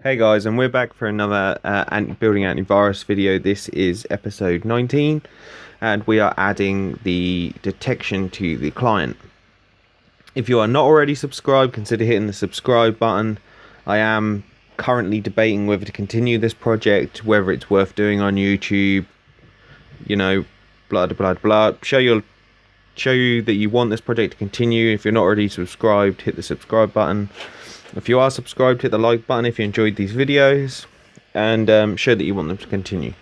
Hey guys, and we're back for another building antivirus video. This is episode 19, and we are adding the detection to the client. If you are not already subscribed, consider hitting the subscribe button. I am currently debating whether to continue this project, whether it's worth doing on YouTube, you know, blah blah blah. Show you that you want this project to continue. If you're not already subscribed, hit the subscribe button. If you are subscribed, hit the like button if you enjoyed these videos, and show that you want them to continue.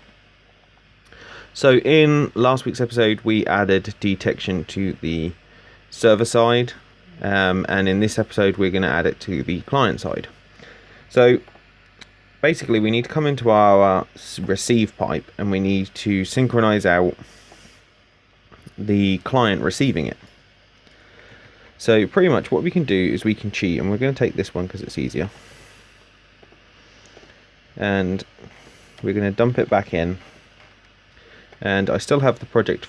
So in last week's episode, we added detection to the server side, and in this episode, we're going to add it to the client side. So basically, we need to come into our receive pipe, and we need to synchronize out the client receiving it. So pretty much what we can do is we can cheat, and we're going to take this one because it's easier. And we're going to dump it back in. And I still have the project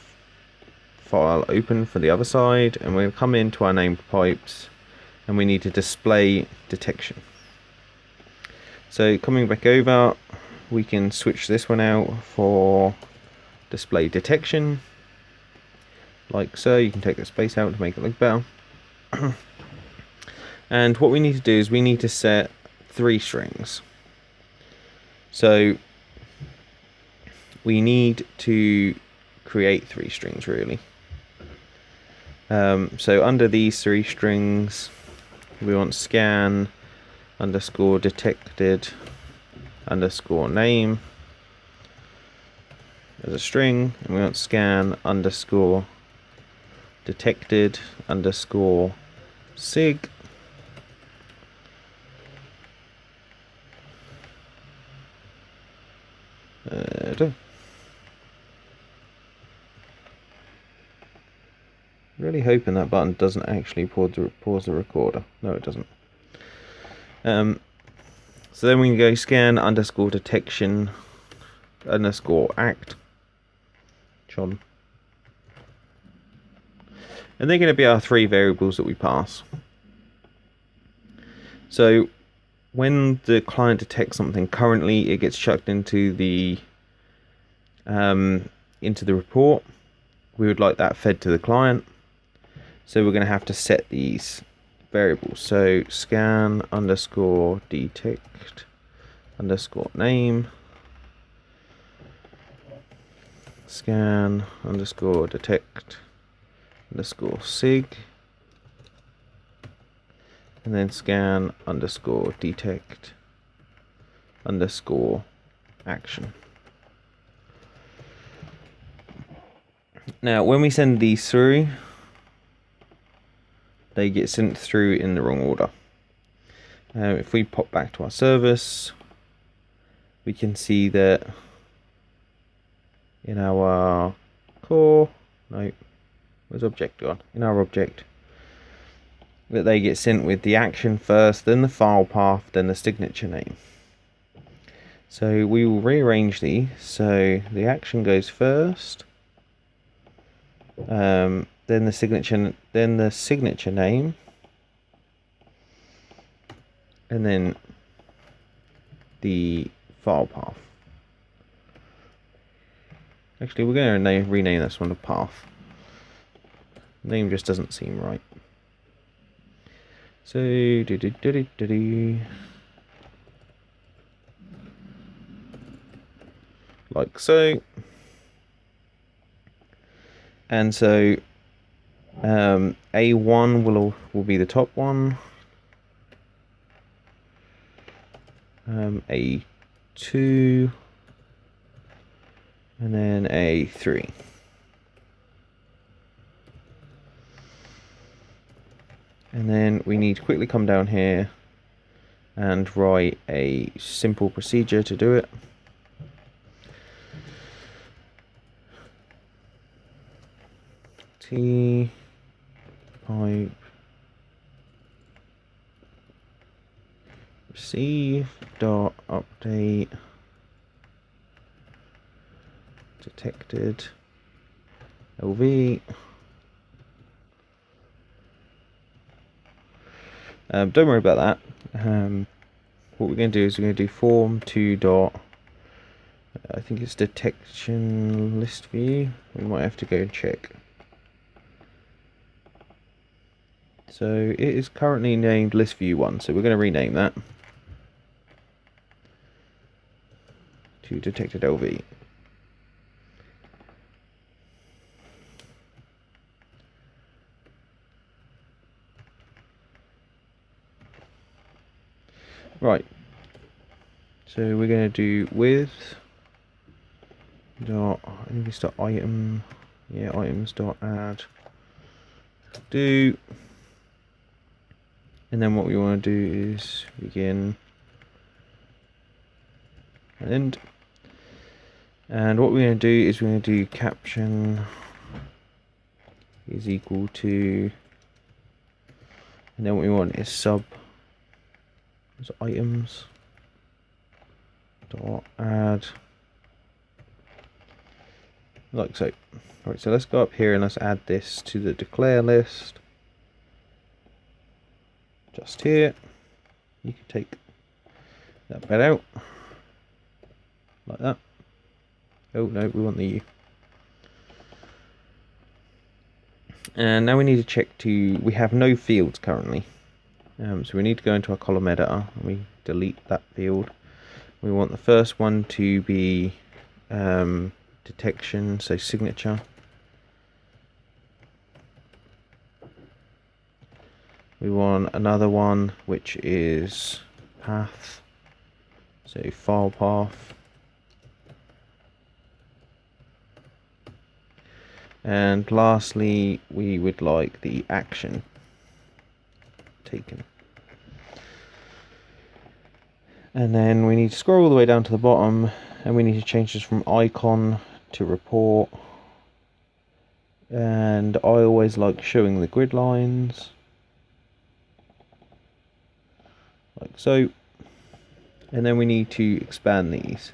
file open for the other side, and we'll come into our named pipes, and we need to display detection. So coming back over, we can switch this one out for display detection, like so. You can take the space out to make it look better. And what we need to do is we need to set 3 strings. So we need to create 3 strings really. So under these 3 strings, we want scan underscore detected underscore name as a string, and we want scan underscore detected underscore sig really hoping that button doesn't actually pause the recorder. No, it doesn't. So then we can go scan underscore detection underscore act John, and they're going to be our 3 variables that we pass. So when the client detects something, currently it gets chucked into the report. We would like that fed to the client, so we're going to have to set these variables. So scan underscore detect underscore name, scan underscore detect underscore sig, and then scan underscore detect underscore action. Now when we send these through, they get sent through in the wrong order. If we pop back to our service, we can see that in our core, no, where's object gone? In our object, that they get sent with the action first, then the file path, then the signature name. So we will rearrange these. So the action goes first, then the signature name, and then the file path. Actually, we're going to rename this one to path. Name just doesn't seem right. So like so. And so A1 will be the top one, A2, and then A3. And then we need to quickly come down here and write a simple procedure to do it. T pipe receive dot update detected LV. Don't worry about that. what we're going to do is we're going to do form 2 dot, I think it's detection list view. We might have to go and check. So it is currently named list view 1, so we're going to rename that to detected LV. Right, so we're going to do with dot, I think it's dot item, yeah, items dot add do, and then what we want to do is begin and end. And what we're going to do is we're going to do caption is equal to, and then what we want is sub items dot add, like so. Right, so let's go up here and let's add this to the declare list. Just here, you can take that bit out like that. Oh no, we want the U. And now we need to check we have no fields currently. So we need to go into our column editor and we delete that field. We want the first one to be detection, so signature. We want another one which is path, so file path. And lastly, we would like the action taken. And then we need to scroll all the way down to the bottom and we need to change this from icon to report. And I always like showing the grid lines, like so. And then we need to expand these.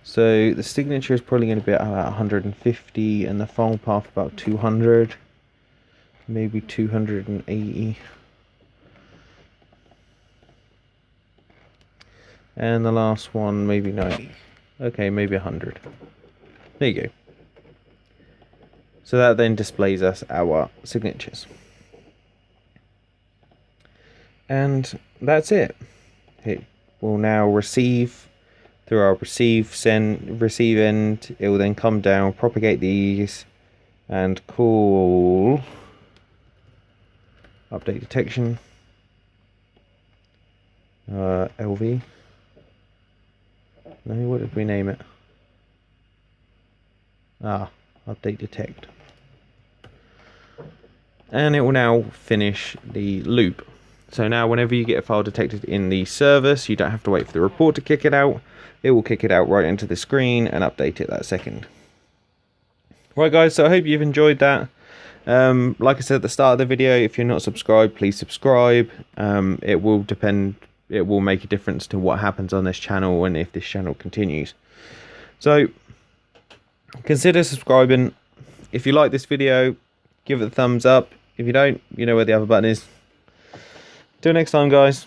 So the signature is probably going to be about 150 and the file path about 200, maybe 280. And the last one maybe 90. Okay, maybe 100. There you go. So that then displays us our signatures. And that's it. It will now receive through our receive end. It will then come down, propagate these, and call update detection LV. No, what did we name it? Update detect. And it will now finish the loop. So now whenever you get a file detected in the service, you don't have to wait for the report to kick it out. It will kick it out right into the screen and update it that second. Right guys, so I hope you've enjoyed that. Like I said at the start of the video, if you're not subscribed, please subscribe. It will make a difference to what happens on this channel and if this channel continues. So consider subscribing. If you like this video, give it a thumbs up. If you don't, you know where the other button is. Till next time guys.